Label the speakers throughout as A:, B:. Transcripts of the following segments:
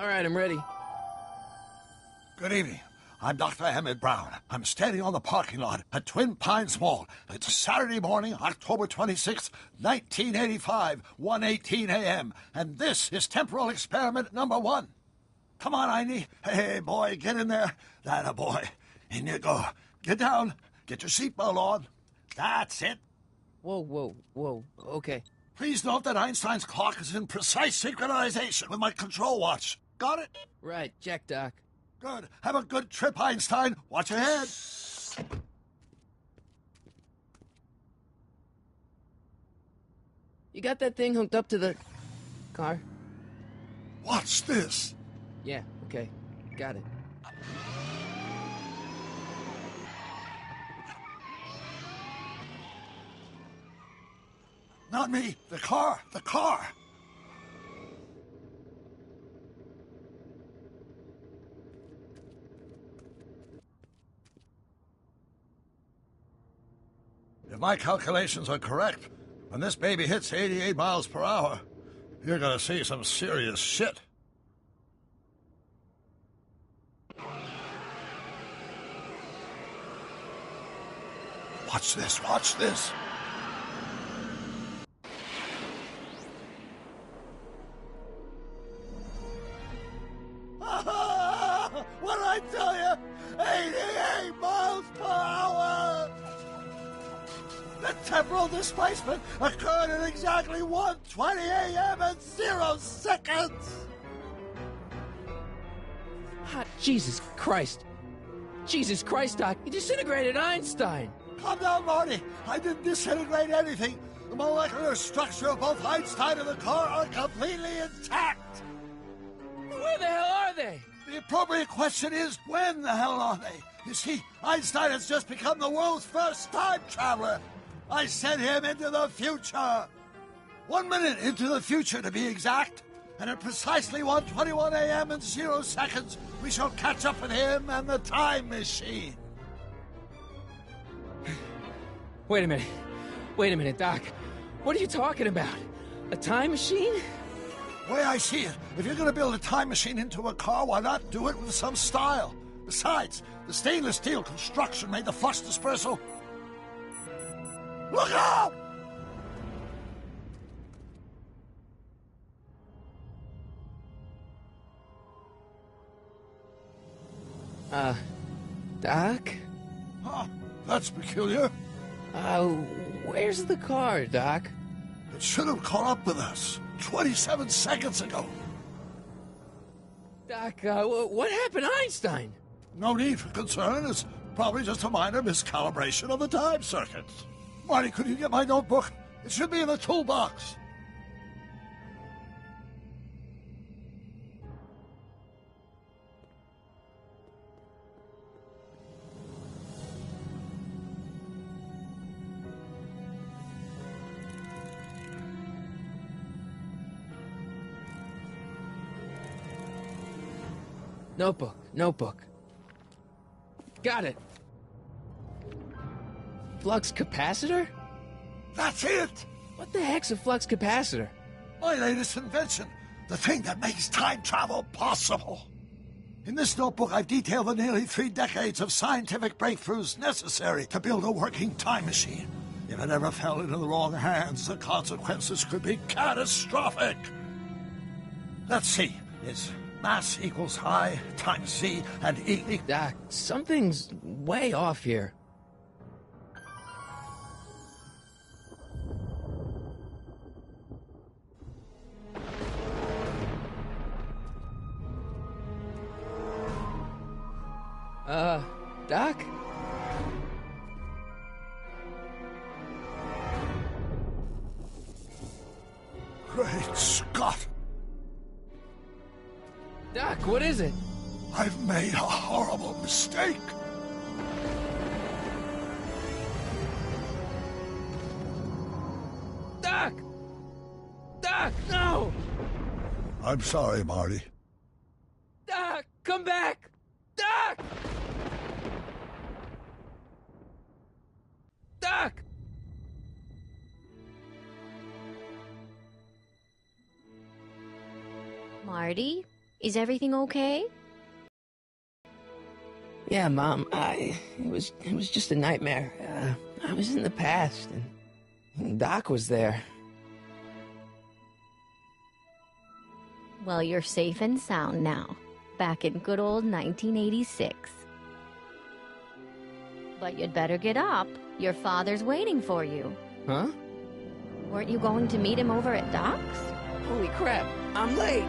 A: All right, I'm ready.
B: Good evening. I'm Dr. Emmett Brown. I'm standing on the parking lot at Twin Pines Mall. It's Saturday morning, October 26th, 1985, 1:18 a.m. And this is temporal experiment number 1. Come on, Einie. Hey, boy, get in there. That boy. In you go. Get down. Get your seatbelt on. That's it.
A: Whoa. Okay.
B: Please note that Einstein's clock is in precise synchronization with my control watch. Got it?
A: Right, check, Doc.
B: Good. Have a good trip, Einstein. Watch your head.
A: You got that thing hooked up to the car?
B: Watch this.
A: Yeah, okay. Got it.
B: Not me. The car. The car. If my calculations are correct, when this baby hits 88 miles per hour, you're gonna see some serious shit. Watch this, watch this. What did I tell you? 88 miles per hour! The temporal displacement occurred at exactly 1:20 a.m. and 0 seconds!
A: Hot Jesus Christ. Jesus Christ, Doc. You disintegrated Einstein.
B: Calm down, Marty. I didn't disintegrate anything. The molecular structure of both Einstein and the car are completely intact.
A: Where the hell are they?
B: The appropriate question is, when the hell are they? You see, Einstein has just become the world's first time traveler. I sent him into the future. 1 minute into the future, to be exact. And at precisely 1:21 a.m. and 0 seconds, we shall catch up with him and the time machine.
A: Wait a minute, Doc. What are you talking about? A time machine?
B: The way I see it, if you're going to build a time machine into a car, why not do it with some style? Besides, the stainless steel construction made the flux dispersal. Look out!
A: Doc?
B: Huh, that's peculiar.
A: Where's the car, Doc?
B: It should have caught up with us 27 seconds ago.
A: Doc, what happened to Einstein?
B: No need for concern. It's probably just a minor miscalibration of the time circuits. Marty, could you get my notebook? It should be in the toolbox.
A: Notebook. Got it. Flux capacitor?
B: That's it!
A: What the heck's a flux capacitor?
B: My latest invention. The thing that makes time travel possible. In this notebook, I've detailed the nearly 3 decades of scientific breakthroughs necessary to build a working time machine. If it ever fell into the wrong hands, the consequences could be catastrophic. Let's see. It's mass equals I times Z and E.
A: Doc, something's way off here. Doc?
B: Great Scott!
A: Doc, what is it?
B: I've made a horrible mistake.
A: Doc! Doc, no!
B: I'm sorry, Marty.
A: Doc, come back! Doc! Doc!
C: Marty, Is everything okay?
A: Yeah, Mom, it was just a nightmare. I was in the past, and Doc was there.
C: Well, you're safe and sound now, back in good old 1986. But you'd better get up. Your father's waiting for you.
A: Huh?
C: Weren't you going to meet him over at Doc's?
A: Holy crap, I'm late!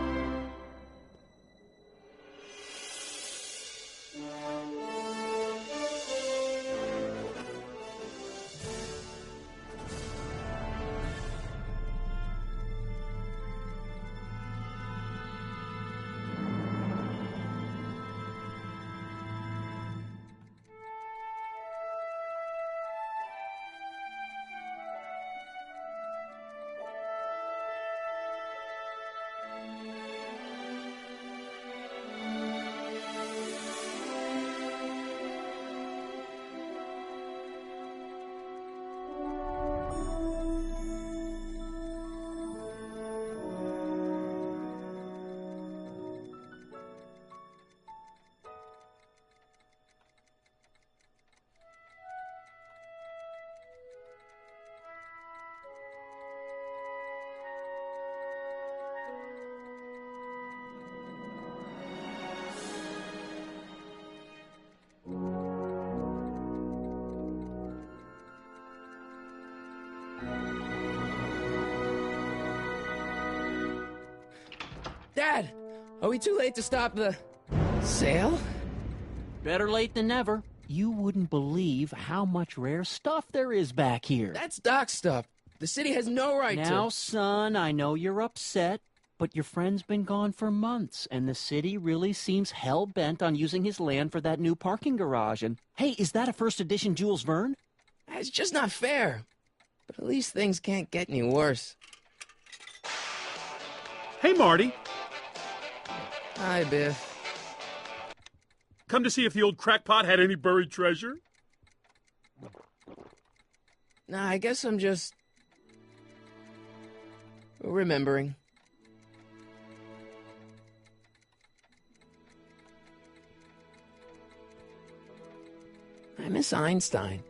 A: Dad, are we too late to stop the sale?
D: Better late than never. You wouldn't believe how much rare stuff there is back here.
A: That's Doc's stuff. The city has no right to...
D: Now, son, I know you're upset, but your friend's been gone for months, and the city really seems hell-bent on using his land for that new parking garage. And, hey, is that a first edition Jules Verne?
A: It's just not fair. But at least things can't get any worse.
E: Hey, Marty.
A: Hi, Biff.
E: Come to see if the old crackpot had any buried treasure?
A: Nah, I guess I'm just... remembering. I miss Einstein.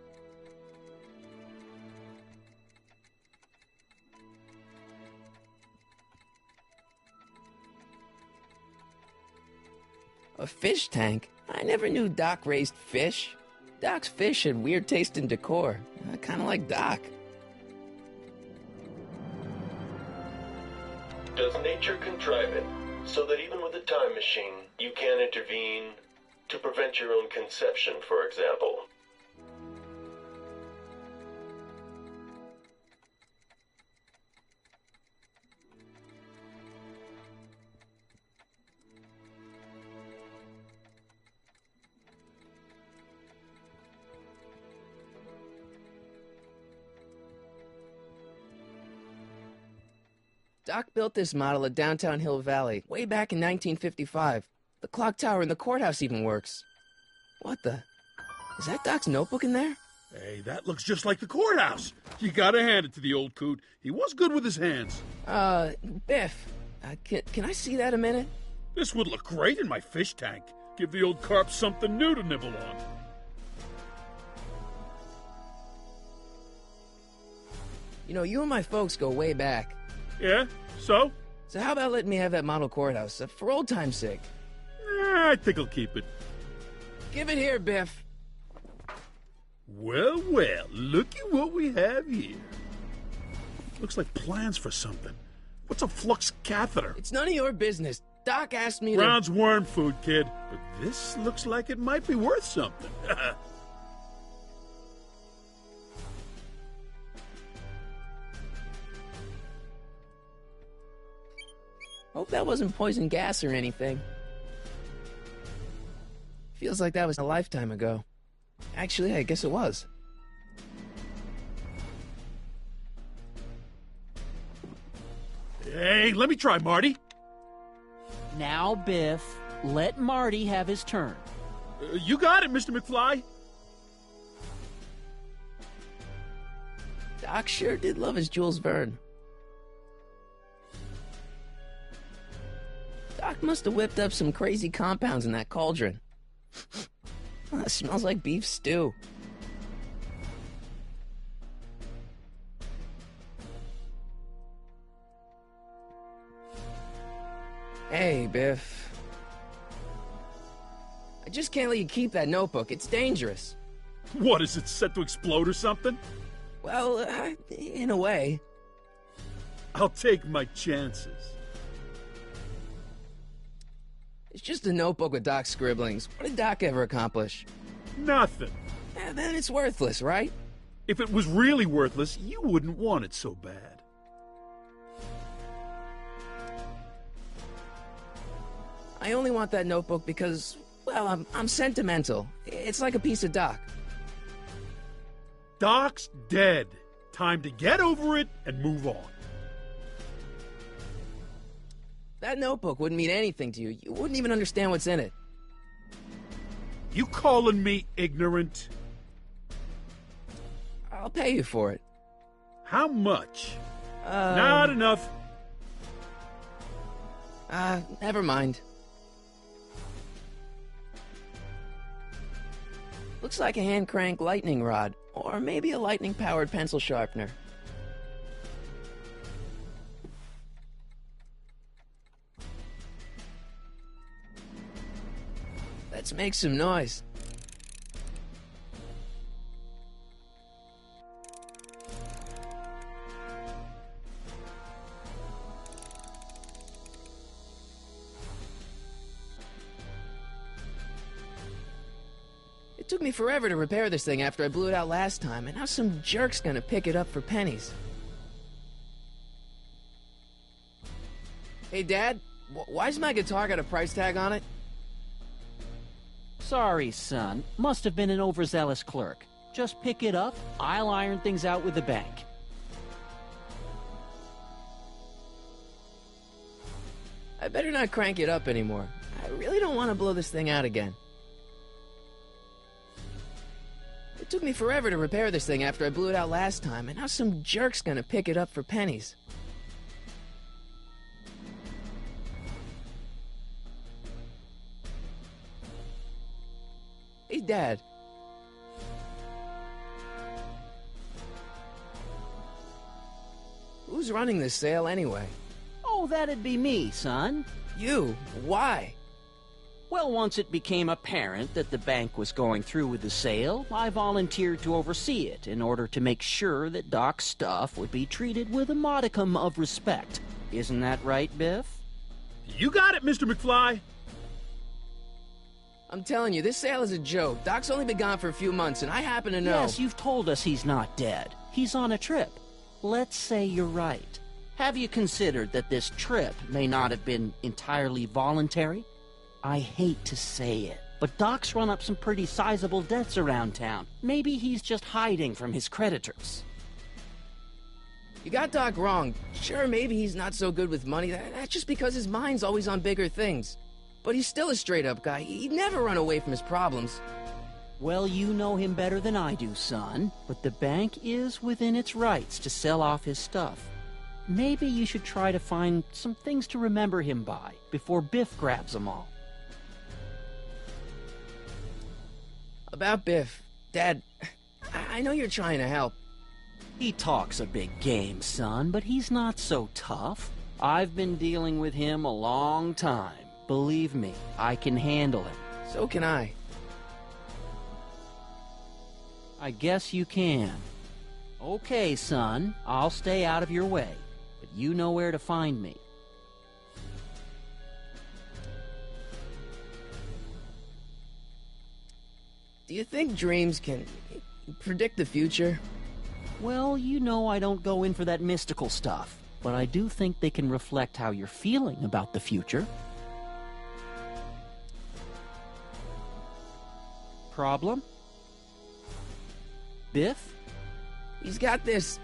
A: A fish tank? I never knew Doc raised fish. Doc's fish had weird taste in decor. I kind of like Doc.
F: Does nature contrive it so that even with a time machine, you can intervene to prevent your own conception, for example?
A: Doc built this model at downtown Hill Valley way back in 1955. The clock tower in the courthouse even works. What the? Is that Doc's notebook in there?
E: Hey, that looks just like the courthouse. You gotta hand it to the old coot. He was good with his hands.
A: Biff, can I see that a minute?
E: This would look great in my fish tank. Give the old carp something new to nibble on.
A: You know, you and my folks go way back.
E: Yeah? So?
A: So how about letting me have that model courthouse, for old time's sake?
E: I think I'll keep it.
A: Give it here, Biff.
E: Well, well, looky what we have here. Looks like plans for something. What's a flux catheter?
A: It's none of your business. Doc asked me to...
E: Brown's worm food, kid. But this looks like it might be worth something.
A: Hope that wasn't poison gas or anything. Feels like that was a lifetime ago. Actually, I guess it was.
E: Hey, let me try, Marty.
D: Now, Biff, let Marty have his turn.
E: You got it, Mr. McFly.
A: Doc sure did love his Jules Verne. Doc Doc must have whipped up some crazy compounds in that cauldron. It smells like beef stew. Hey, Biff. I just can't let you keep that notebook. It's dangerous.
E: What, is it set to explode or something?
A: Well, in a way.
E: I'll take my chances.
A: It's just a notebook with Doc's scribblings. What did Doc ever accomplish?
E: Nothing.
A: Then it's worthless, right?
E: If it was really worthless, you wouldn't want it so bad.
A: I only want that notebook because, well, I'm sentimental. It's like a piece of Doc.
E: Doc's dead. Time to get over it and move on.
A: That notebook wouldn't mean anything to you. You wouldn't even understand what's in it.
E: You calling me ignorant?
A: I'll pay you for it.
E: How much? Not enough.
A: Never mind. Looks like a hand-crank lightning rod, or maybe a lightning-powered pencil sharpener. Let's make some noise. It took me forever to repair this thing after I blew it out last time, and now some jerk's gonna pick it up for pennies. Hey, Dad, why's my guitar got a price tag on it?
D: Sorry, son. Must have been an overzealous clerk. Just pick it up. I'll iron things out with the bank.
A: I better not crank it up anymore. I really don't want to blow this thing out again. It took me forever to repair this thing after I blew it out last time, and now some jerk's gonna pick it up for pennies. Hey, Dad. Who's running this sale anyway?
D: Oh, that'd be me, son.
A: You? Why?
D: Well, once it became apparent that the bank was going through with the sale, I volunteered to oversee it in order to make sure that Doc's stuff would be treated with a modicum of respect. Isn't that right, Biff?
E: You got it, Mr. McFly.
A: I'm telling you, this sale is a joke. Doc's only been gone for a few months, and I happen to know...
D: Yes, you've told us he's not dead. He's on a trip. Let's say you're right. Have you considered that this trip may not have been entirely voluntary? I hate to say it, but Doc's run up some pretty sizable debts around town. Maybe he's just hiding from his creditors.
A: You got Doc wrong. Sure, maybe he's not so good with money. That's just because his mind's always on bigger things. But he's still a straight-up guy. He'd never run away from his problems.
D: Well, you know him better than I do, son. But the bank is within its rights to sell off his stuff. Maybe you should try to find some things to remember him by before Biff grabs them all.
A: About Biff, Dad, I know you're trying to help.
D: He talks a big game, son, but he's not so tough. I've been dealing with him a long time. Believe me, I can handle him.
A: So can I.
D: I guess you can. Okay, son, I'll stay out of your way, but you know where to find me.
A: Do you think dreams can predict the future?
D: Well, you know I don't go in for that mystical stuff, but I do think they can reflect how you're feeling about the future. Problem? Biff?
A: He's got this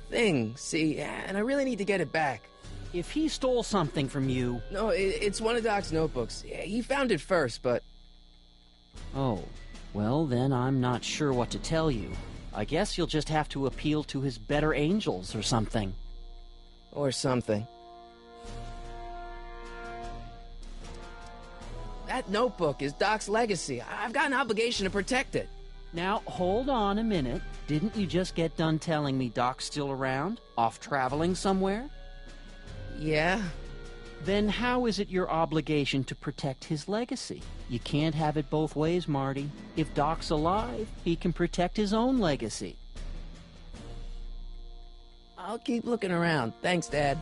A: thing, see, and I really need to get it back.
D: If he stole something from you...
A: No, it's one of Doc's notebooks. Yeah, he found it first, but...
D: Oh, well then I'm not sure what to tell you. I guess you'll just have to appeal to his better angels or something.
A: Or something. That notebook is Doc's legacy. I've got an obligation to protect it.
D: Now, hold on a minute. Didn't you just get done telling me Doc's still around? Off traveling somewhere?
A: Yeah?
D: Then how is it your obligation to protect his legacy? You can't have it both ways, Marty. If Doc's alive, he can protect his own legacy.
A: I'll keep looking around. Thanks, Dad.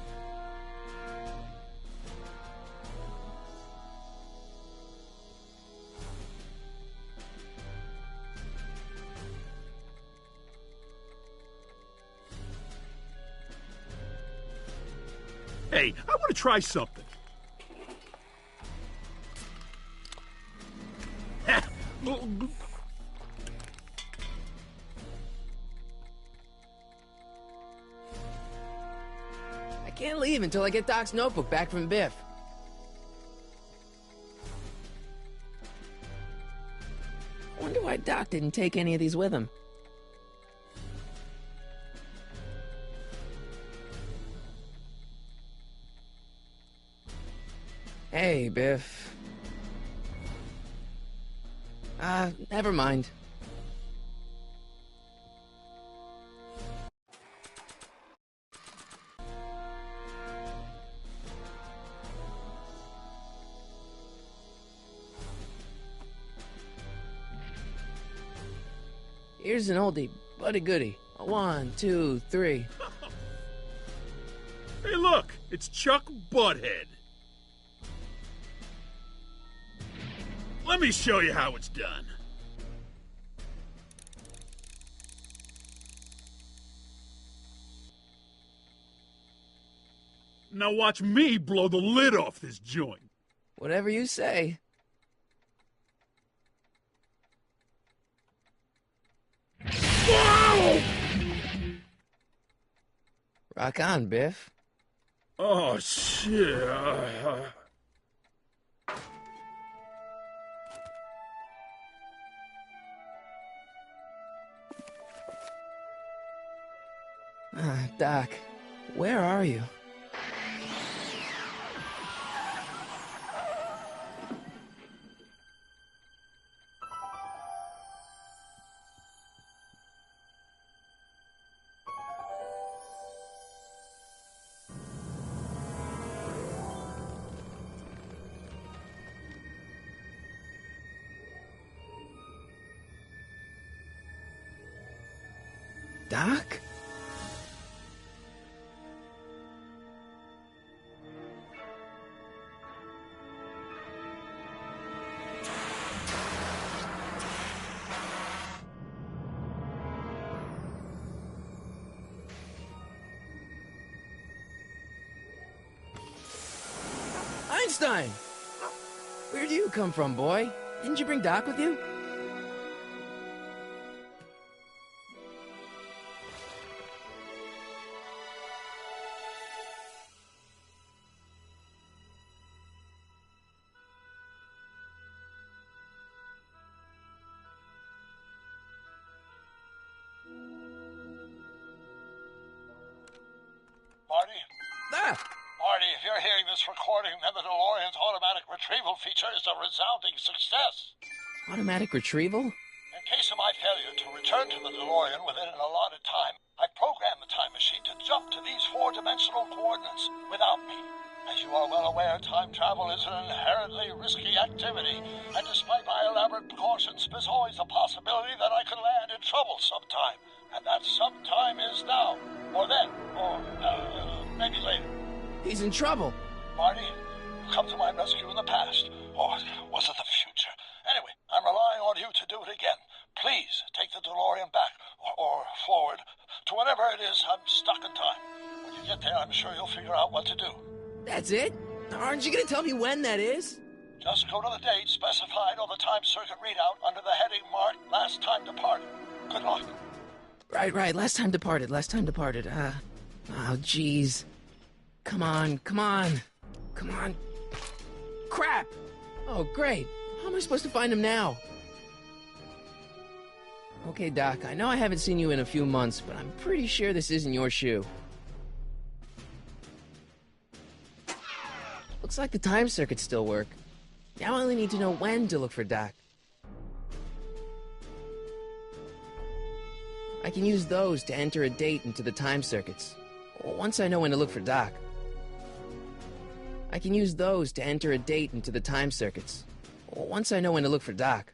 E: Hey, I want to try something.
A: I can't leave until I get Doc's notebook back from Biff. I wonder why Doc didn't take any of these with him. Hey, Biff. Never mind. Here's an oldie, but a goodie. 1, 2, 3.
E: Hey, look! It's Chuck Butthead. Let me show you how it's done. Now watch me blow the lid off this joint.
A: Whatever you say.
E: Whoa!
A: Rock on, Biff.
E: Oh, shit.
A: Doc, where are you? Doc? Einstein! Where do you come from, boy? Didn't you bring Doc with you?
B: Marty?
A: Ah!
B: Marty, if you're hearing this recording, then the DeLorean's automatic retrieval feature is a resounding success.
A: Automatic retrieval?
B: In case of my failure to return to the DeLorean within an allotted time, I programmed the time machine to jump to these four-dimensional coordinates without me. As you are well aware, time travel is an inherently risky activity, and despite my elaborate precautions, there's always a possibility that I could land in trouble sometime, and that sometime is now, or then, or maybe later.
A: He's in trouble.
B: Marty, you come to my rescue in the past, or was it the future? Anyway, I'm relying on you to do it again. Please take the DeLorean back, or forward, to whenever it is I'm stuck in time. When you get there, I'm sure you'll figure out what to do.
A: That's it? Aren't you gonna tell me when that is?
B: Just go to the date specified on the time circuit readout under the heading marked Last Time Departed. Good luck.
A: Right. Last time departed. Oh, jeez. Come on. Crap! Oh, great. How am I supposed to find him now? Okay, Doc, I know I haven't seen you in a few months, but I'm pretty sure this isn't your shoe. Looks like the time circuits still work. Now I only need to know when to look for Doc. I can use those to enter a date into the time circuits. Once I know when to look for Doc. I can use those to enter a date into the time circuits. Once I know when to look for Doc.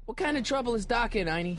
A: What kind of trouble is Doc in, Einie?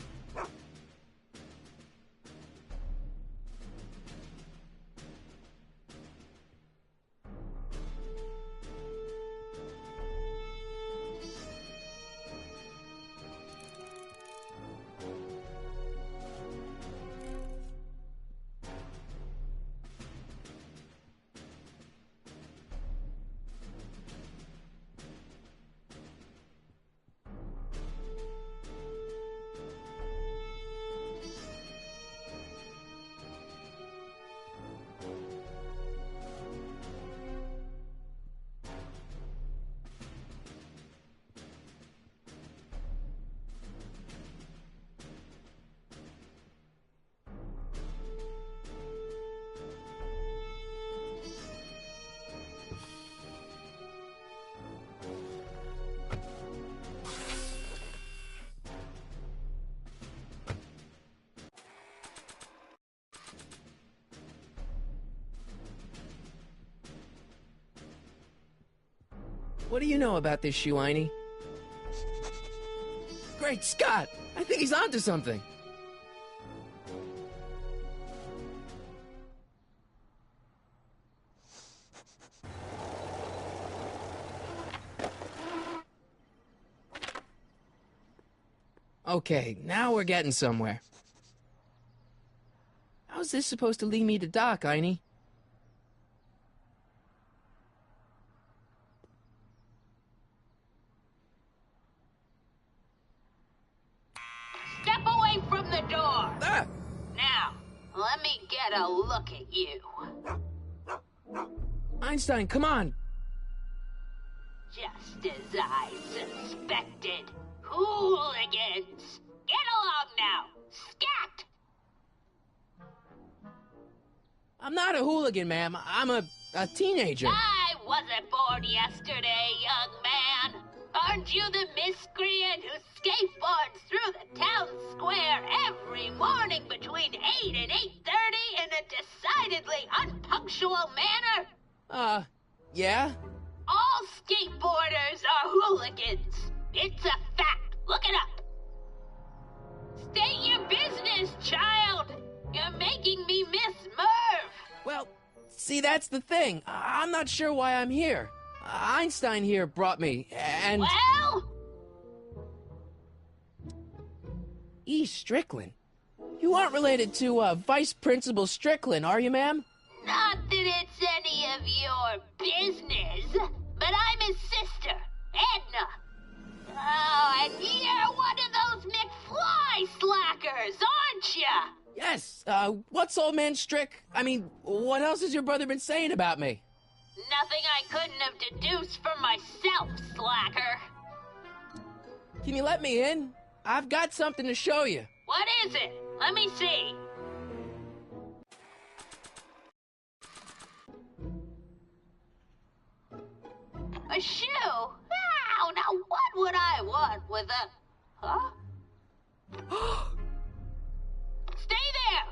A: What do you know about this shoe, Einie? Great Scott! I think he's onto something! Okay, now we're getting somewhere. How's this supposed to lead me to Doc, Einie?
G: Step away from the door!
A: Ah!
G: Now, let me get a look at you.
A: Einstein, come on!
G: Just as I suspected. Hooligans! Get along now! Scat!
A: I'm not a hooligan, ma'am. I'm a teenager.
G: I wasn't born yesterday, young man. Aren't you the miscreant who skateboards through the town square every morning between 8 and 8:30 in a decidedly unpunctual manner?
A: Yeah?
G: All skateboarders are hooligans. It's a fact. Look it up. State your business, child. You're making me miss Merv.
A: Well, see, that's the thing. I'm not sure why I'm here. Einstein here brought me, and...
G: Well?
A: E. Strickland? You aren't related to, Vice Principal Strickland, are you, ma'am?
G: Not that it's any of your business, but I'm his sister, Edna. Oh, and you're one of those McFly slackers, aren't ya?
A: Yes, what's old man Strick? I mean, what else has your brother been saying about me?
G: Nothing I couldn't have deduced for myself, slacker.
A: Can you let me in? I've got something to show you.
G: What is it? Let me see. A shoe? Wow, now what would I want with a... Huh? Stay there!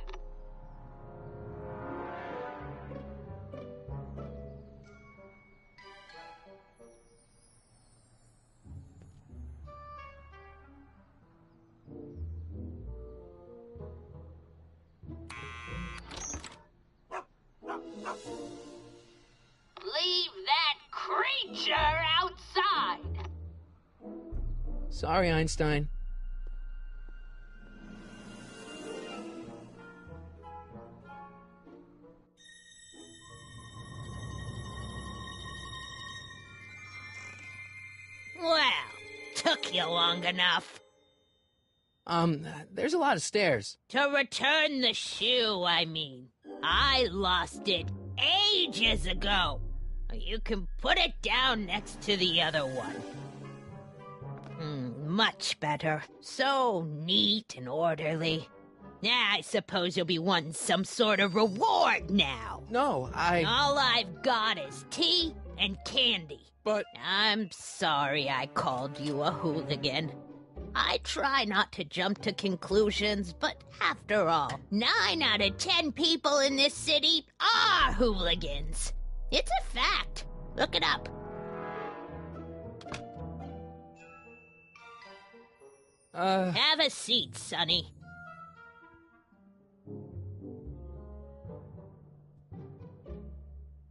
G: Leave that creature outside!
A: Sorry, Einstein.
G: Well, took you long enough.
A: There's a lot of stairs.
G: To return the shoe, I mean. I lost it ages ago. You can put it down next to the other one. Much better. So neat and orderly. I suppose you'll be wanting some sort of reward now.
A: No,
G: All I've got is tea and candy.
A: But...
G: I'm sorry I called you a hooligan. I try not to jump to conclusions, but after all, 9 out of 10 people in this city are hooligans. It's a fact. Look it up. Have a seat, Sonny.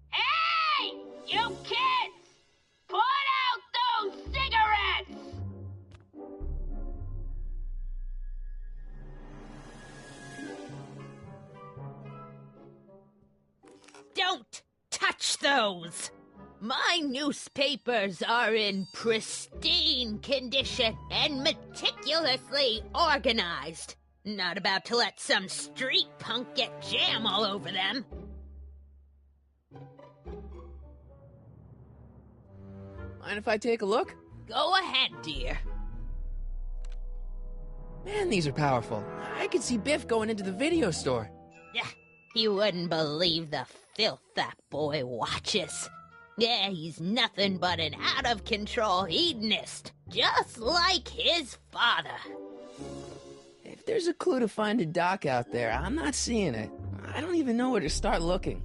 G: Hey! You kids! Put out those cigarettes! Don't touch those! My newspapers are in pristine condition and meticulously organized. Not about to let some street punk get jam all over them.
A: mind if I take a look?
G: Go ahead, dear.
A: Man, these are powerful. I could see Biff going into the video store.
G: You wouldn't believe the filth that boy watches. Yeah, he's nothing but an out-of-control hedonist, just like his father.
A: If there's a clue to finding Doc out there, I'm not seeing it. I don't even know where to start looking.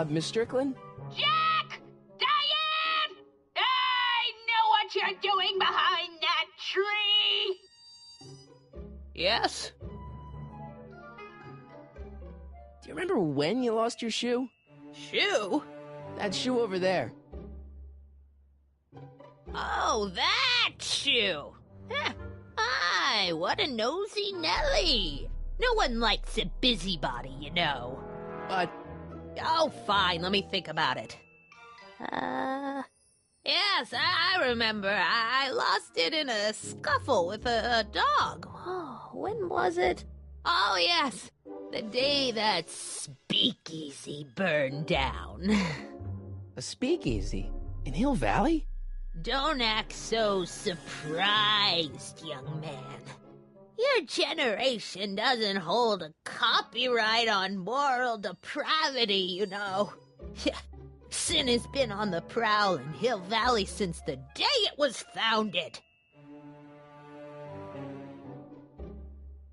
A: Miss Strickland?
G: Jack! Diane! I know what you're doing behind that tree!
A: Yes? Do you remember when you lost your shoe?
G: Shoe?
A: That shoe over there.
G: Oh, that shoe! Aye, what a nosy Nelly! No one likes a busybody, you know.
A: But...
G: Oh, fine, let me think about it. Yes, I remember. I lost it in a scuffle with a dog. Oh, when was it? Oh, yes, the day that speakeasy burned down.
A: A speakeasy? In Hill Valley?
G: Don't act so surprised, young man. Your generation doesn't hold a copyright on moral depravity, you know. Sin has been on the prowl in Hill Valley since the day it was founded.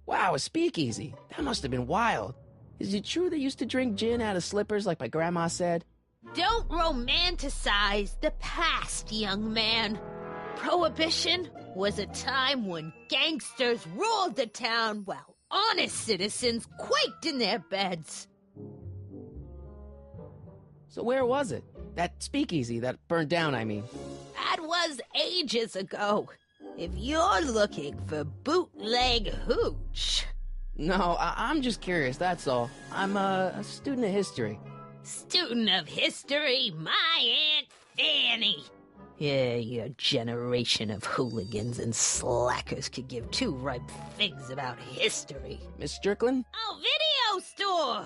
A: Wow, a speakeasy. That must have been wild. Is it true they used to drink gin out of slippers like my grandma said?
G: Don't romanticize the past, young man. Prohibition was a time when gangsters ruled the town while honest citizens quaked in their beds.
A: So where was it? That speakeasy that burned down, I mean.
G: That was ages ago. If you're looking for bootleg hooch...
A: No, I'm just curious, that's all. I'm a student of history.
G: Student of history, my Aunt Fanny. Yeah, your generation of hooligans and slackers could give two ripe figs about history.
A: Miss Strickland?
G: Oh, video store!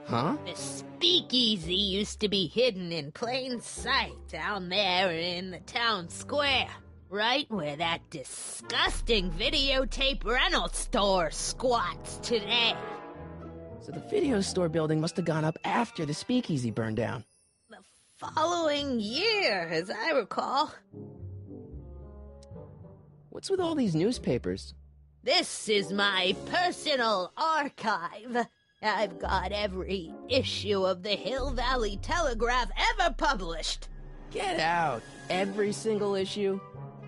A: Huh?
G: The speakeasy used to be hidden in plain sight down there in the town square. Right where that disgusting videotape rental store squats today.
A: So the video store building must have gone up after the speakeasy burned down.
G: The following year, as I recall.
A: What's with all these newspapers?
G: This is my personal archive. I've got every issue of the Hill Valley Telegraph ever published.
A: Get out. Every single issue?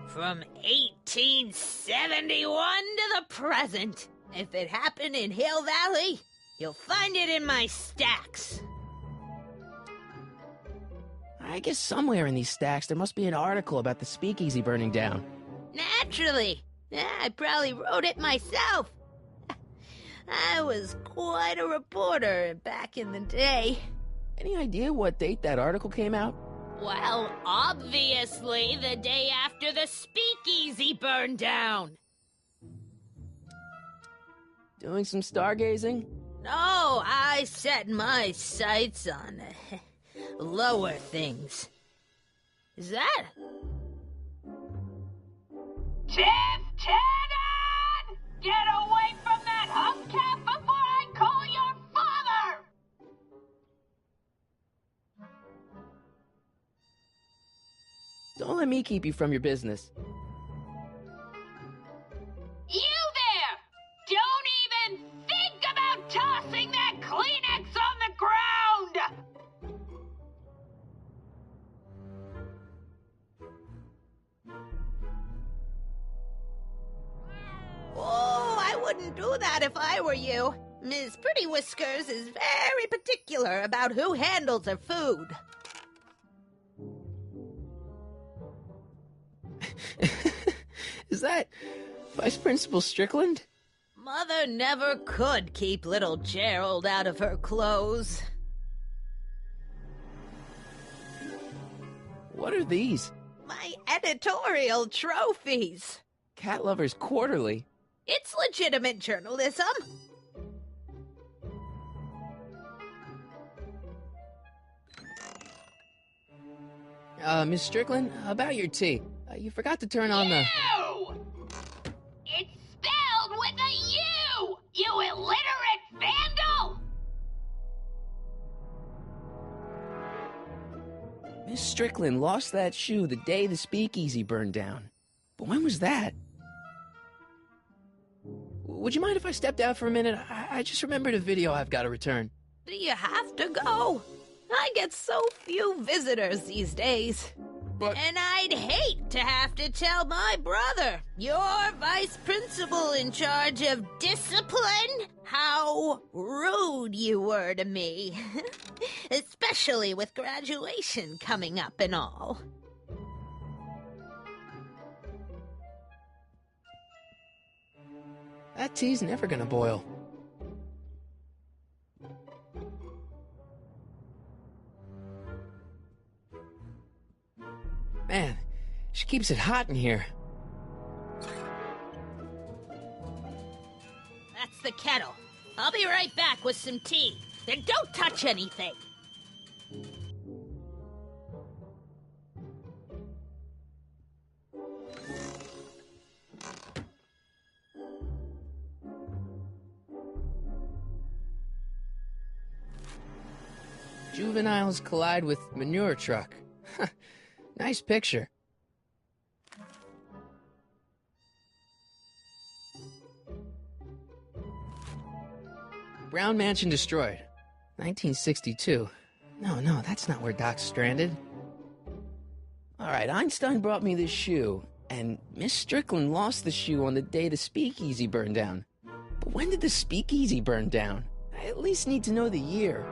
G: From 1871 to the present. If it happened in Hill Valley, you'll find it in my stacks.
A: I guess somewhere in these stacks there must be an article about the speakeasy burning down.
G: Naturally. I probably wrote it myself. I was quite a reporter back in the day.
A: Any idea what date that article came out?
G: Well, obviously the day after the speakeasy burned down.
A: Doing some stargazing?
G: No, I set my sights on lower things. Is that? Lieutenant! Get away from that hubcap before I call your father!
A: Don't let me keep you from your business.
G: You there! Don't even think about tossing that Kleenex on the ground! Oh, I wouldn't do that if I were you. Miss Pretty Whiskers is very particular about who handles her food.
A: Is that Vice Principal Strickland?
G: Mother never could keep little Gerald out of her clothes.
A: What are these?
G: My editorial trophies.
A: Cat Lovers Quarterly.
G: It's legitimate journalism.
A: Miss Strickland, about your tea. You forgot to turn on the...
G: U! It's spelled with a U! You illiterate vandal!
A: Miss Strickland lost that shoe the day the speakeasy burned down. But when was that? Would you mind if I stepped out for a minute? I just remembered a video I've got to return.
G: Do you have to go? I get so few visitors these days.
A: But...
G: And I'd hate to have to tell my brother, your vice principal in charge of discipline, how rude you were to me. Especially with graduation coming up and all.
A: That tea's never gonna boil. Man, she keeps it hot in here.
G: That's the kettle. I'll be right back with some tea. And don't touch anything.
A: Juveniles collide with manure truck. Nice picture. Brown Mansion destroyed. 1962. No, that's not where Doc's stranded. Alright, Einstein brought me this shoe, and Miss Strickland lost the shoe on the day the speakeasy burned down. But when did the speakeasy burn down? I at least need to know the year.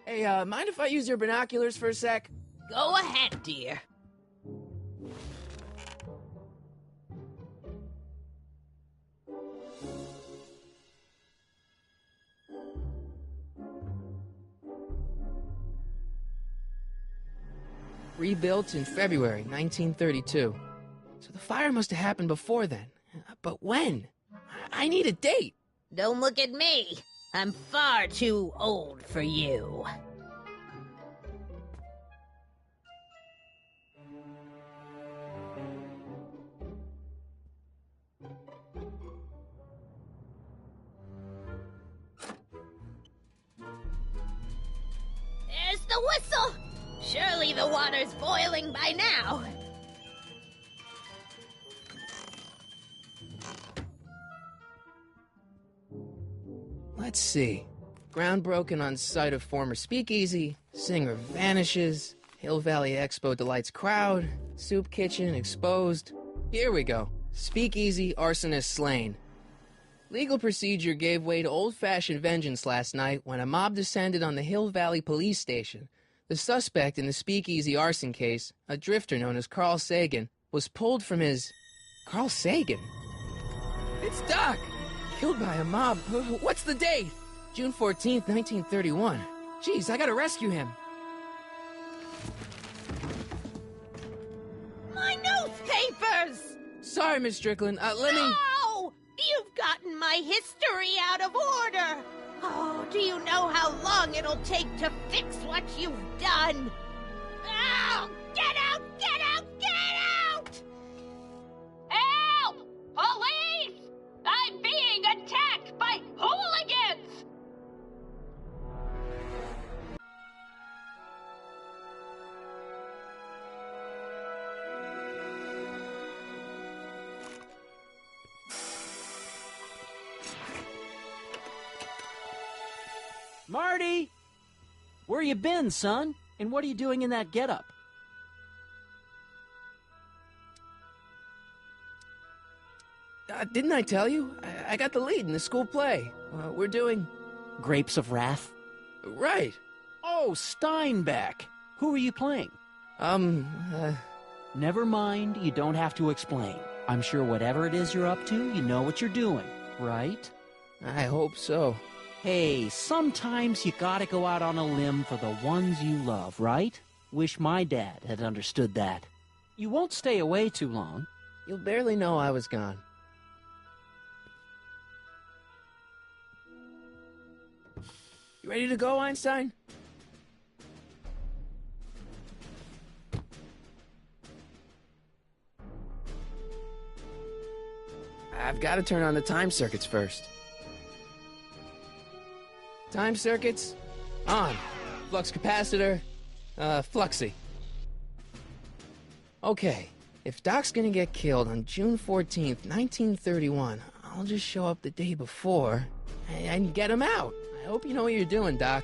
A: Hey, mind if I use your binoculars for a sec?
G: Go ahead, dear.
A: Rebuilt in February 1932. So the fire must have happened before then. But when? I need a date.
G: Don't look at me. I'm far too old for you. There's the whistle! Surely the water's boiling by now.
A: Let's see. Ground broken on site of former speakeasy, singer vanishes, Hill Valley Expo delights crowd, soup kitchen exposed. Here we go. Speakeasy arsonist slain. Legal procedure gave way to old-fashioned vengeance last night when a mob descended on the Hill Valley police station. The suspect in the speakeasy arson case, a drifter known as Carl Sagan, was pulled from his... Carl Sagan? It's Doc! Killed by a mob. What's the date? June 14th, 1931. Jeez, I gotta rescue him.
G: My newspapers!
A: Sorry, Miss Strickland. Let me...
G: No! You've You've gotten my history out of order! Oh, do you know how long it'll take to fix what you've done? Oh, get out! Get out! Get out! Help! Police! I'm being attacked by hooligans!
D: Marty! Where you been, son? And what are you doing in that getup?
A: Didn't I tell you? I got the lead in the school play. We're doing...
D: Grapes of Wrath?
A: Right.
D: Oh, Steinbeck! Who are you playing? Never mind, you don't have to explain. I'm sure whatever it is you're up to, you know what you're doing, right?
A: I hope so.
D: Hey, sometimes you gotta go out on a limb for the ones you love, right? Wish my dad had understood that. You won't stay away too long.
A: You'll barely know I was gone. You ready to go, Einstein? I've got to turn on the time circuits first. Time circuits, on. Flux capacitor, fluxy. Okay, if Doc's gonna get killed on June 14th, 1931, I'll just show up the day before and get him out. I hope you know what you're doing, Doc.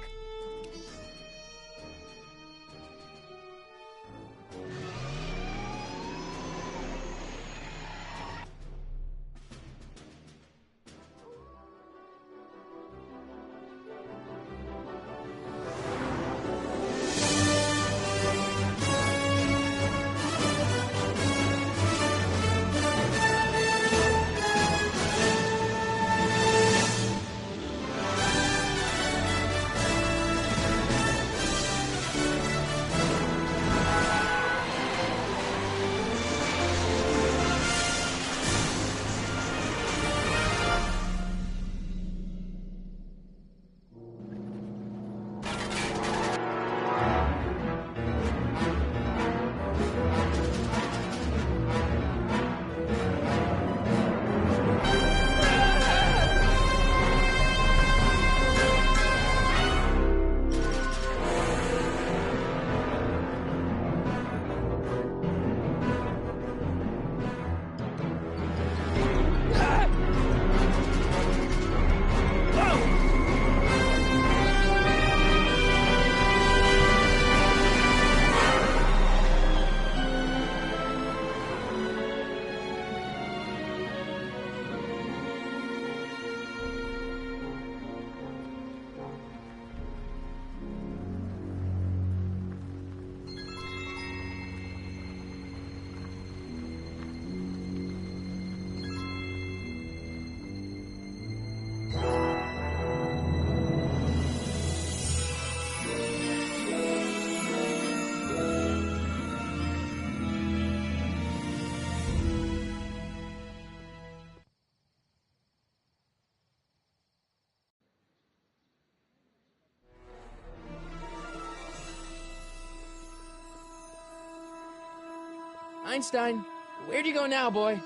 A: Einstein, where'd you go now, boy?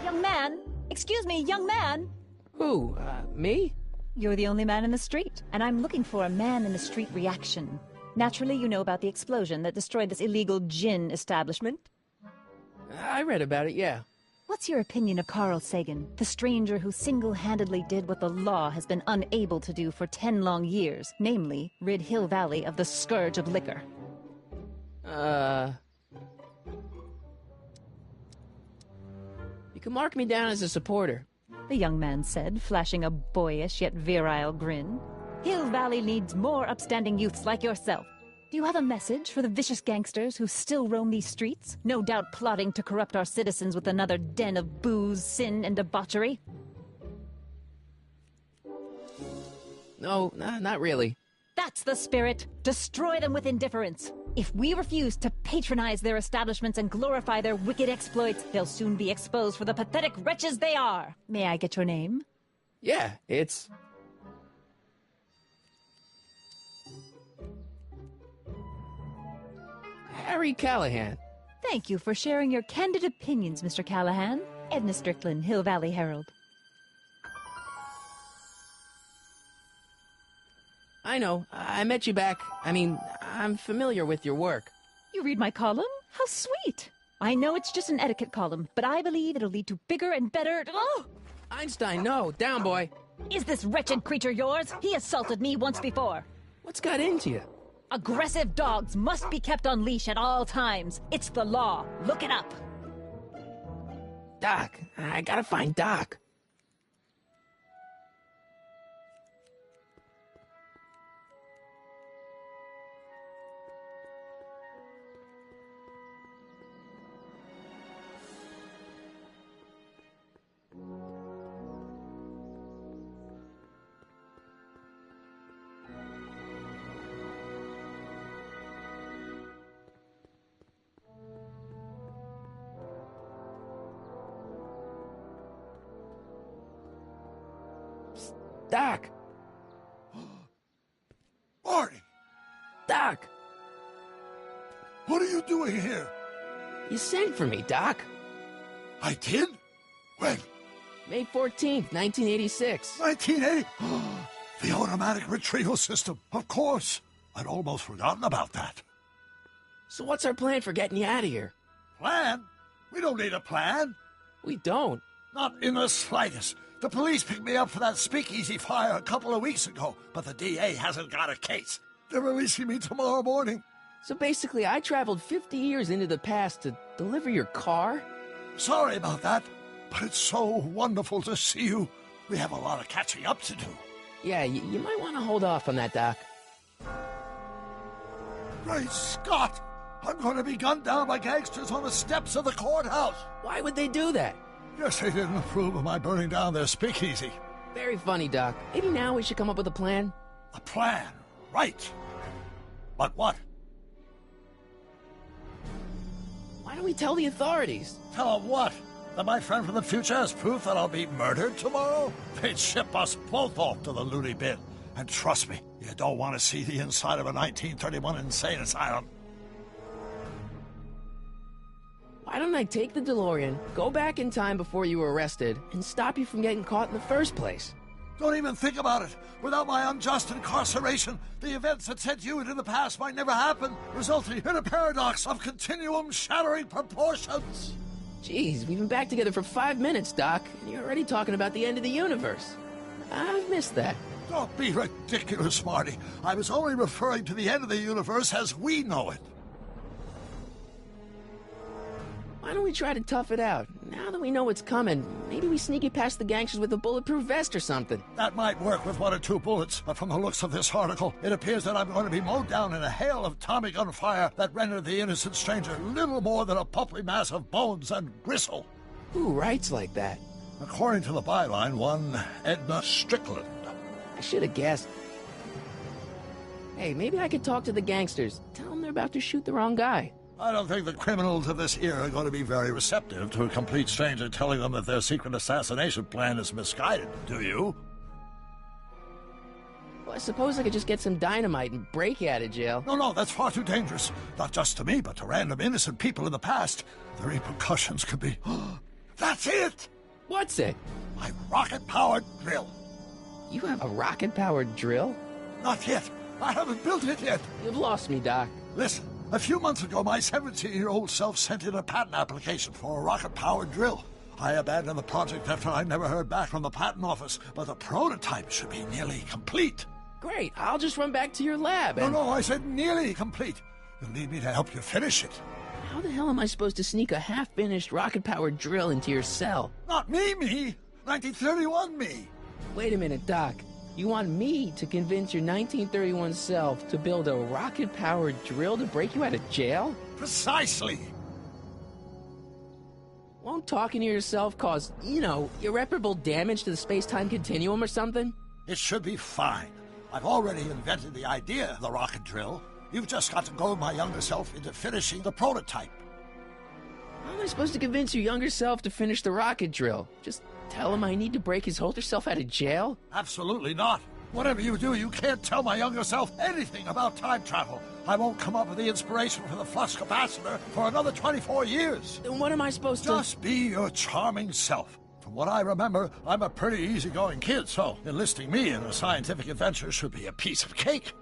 H: Young man! Excuse me, young man!
A: Who, me?
H: You're the only man in the street, and I'm looking for a man in the street reaction. Naturally, you know about the explosion that destroyed this illegal gin establishment.
A: I read about it, yeah.
H: What's your opinion of Carl Sagan, the stranger who single-handedly did what the law has been unable to do for 10 long years, namely, rid Hill Valley of the scourge of liquor?
A: You can mark me down as a supporter.
H: The young man said, flashing a boyish yet virile grin. Hill Valley needs more upstanding youths like yourself. Do you have a message for the vicious gangsters who still roam these streets, no doubt plotting to corrupt our citizens with another den of booze, sin, and debauchery?
A: No, not really.
H: That's the spirit. Destroy them with indifference. If we refuse to patronize their establishments and glorify their wicked exploits, they'll soon be exposed for the pathetic wretches they are. May I get your name?
A: Yeah, it's... Harry Callahan.
H: Thank you for sharing your candid opinions, Mr. Callahan. Edna Strickland, Hill Valley Herald.
A: I know. I met you back. I'm familiar with your work.
H: You read my column? How sweet! I know it's just an etiquette column, but I believe it'll lead to bigger and better... Oh!
A: Einstein, no. Down, boy.
H: Is this wretched creature yours? He assaulted me once before.
A: What's got into you?
H: Aggressive dogs must be kept on leash at all times. It's the law. Look it up.
A: Doc. I gotta find Doc. Doc!
B: Marty!
A: Doc!
B: What are you doing here?
A: You sent for me, Doc.
B: I did? When?
A: May 14th, 1986.
B: 1980? The automatic retrieval system. Of course. I'd almost forgotten about that.
A: So what's our plan for getting you out of here?
B: Plan? We don't need a plan.
A: We don't.
B: Not in the slightest. The police picked me up for that speakeasy fire a couple of weeks ago, but the DA hasn't got a case. They're releasing me tomorrow morning.
A: So basically, I traveled 50 years into the past to deliver your car?
B: Sorry about that, but it's so wonderful to see you. We have a lot of catching up to do.
A: Yeah, you might want to hold off on that, Doc.
B: Great Scott! I'm going to be gunned down by gangsters on the steps of the courthouse.
A: Why would they do that?
B: Guess they didn't approve of my burning down their speakeasy.
A: Very funny, Doc. Maybe now we should come up with a plan.
B: A plan, right. But what?
A: Why don't we tell the authorities?
B: Tell them what? That my friend from the future has proof that I'll be murdered tomorrow? They'd ship us both off to the loony bin. And trust me, you don't want to see the inside of a 1931 insane asylum.
A: Why don't I take the DeLorean, go back in time before you were arrested, and stop you from getting caught in the first place?
B: Don't even think about it. Without my unjust incarceration, the events that sent you into the past might never happen, resulting in a paradox of continuum-shattering proportions.
A: Jeez, we've been back together for 5 minutes, Doc, and you're already talking about the end of the universe. I've missed that.
B: Don't be ridiculous, Marty. I was only referring to the end of the universe as we know it.
A: Why don't we try to tough it out? Now that we know what's coming, maybe we sneak it past the gangsters with a bulletproof vest or something.
B: That might work with 1 or 2 bullets, but from the looks of this article, it appears that I'm going to be mowed down in a hail of Tommy gun fire that rendered the innocent stranger little more than a pulpy mass of bones and gristle.
A: Who writes like that?
B: According to the byline, one Edna Strickland.
A: I should have guessed. Hey, maybe I could talk to the gangsters. Tell them they're about to shoot the wrong guy.
B: I don't think the criminals of this era are going to be very receptive to a complete stranger telling them that their secret assassination plan is misguided, do you?
A: Well, I suppose I could just get some dynamite and break you out of jail.
B: No, that's far too dangerous. Not just to me, but to random innocent people in the past. The repercussions could be... That's it!
A: What's it?
B: My rocket-powered drill.
A: You have a rocket-powered drill?
B: Not yet, I haven't built it yet.
A: You've lost me, Doc.
B: Listen, a few months ago, my 17-year-old self sent in a patent application for a rocket-powered drill. I abandoned the project after I never heard back from the patent office, but the prototype should be nearly complete.
A: Great, I'll just run back to your lab and...
B: No, I said nearly complete. You'll need me to help you finish it.
A: How the hell am I supposed to sneak a half-finished rocket-powered drill into your cell?
B: Not me. 1931 me.
A: Wait a minute, Doc. You want me to convince your 1931 self to build a rocket-powered drill to break you out of jail?
B: Precisely.
A: Won't talking to yourself cause, irreparable damage to the space-time continuum or something?
B: It should be fine. I've already invented the idea of the rocket drill. You've just got to goad my younger self into finishing the prototype.
A: How am I supposed to convince your younger self to finish the rocket drill? Just tell him I need to break his older self out of jail?
B: Absolutely not. Whatever you do, you can't tell my younger self anything about time travel. I won't come up with the inspiration for the flux capacitor for another 24 years.
A: Then what am I supposed to...
B: Just be your charming self. From what I remember, I'm a pretty easygoing kid, so enlisting me in a scientific adventure should be a piece of cake.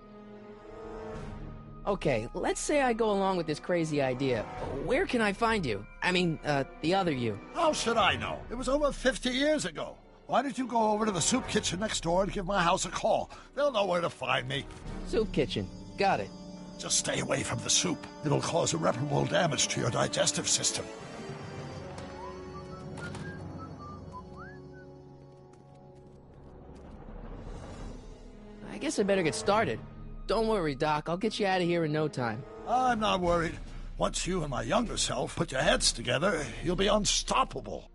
A: Okay, let's say I go along with this crazy idea. Where can I find you? I mean, the other you.
B: How should I know? It was over 50 years ago. Why don't you go over to the soup kitchen next door and give my house a call? They'll know where to find me.
A: Soup kitchen. Got it.
B: Just stay away from the soup. It'll cause irreparable damage to your digestive system.
A: I guess I better get started. Don't worry, Doc. I'll get you out of here in no time.
B: I'm not worried. Once you and my younger self put your heads together, you'll be unstoppable.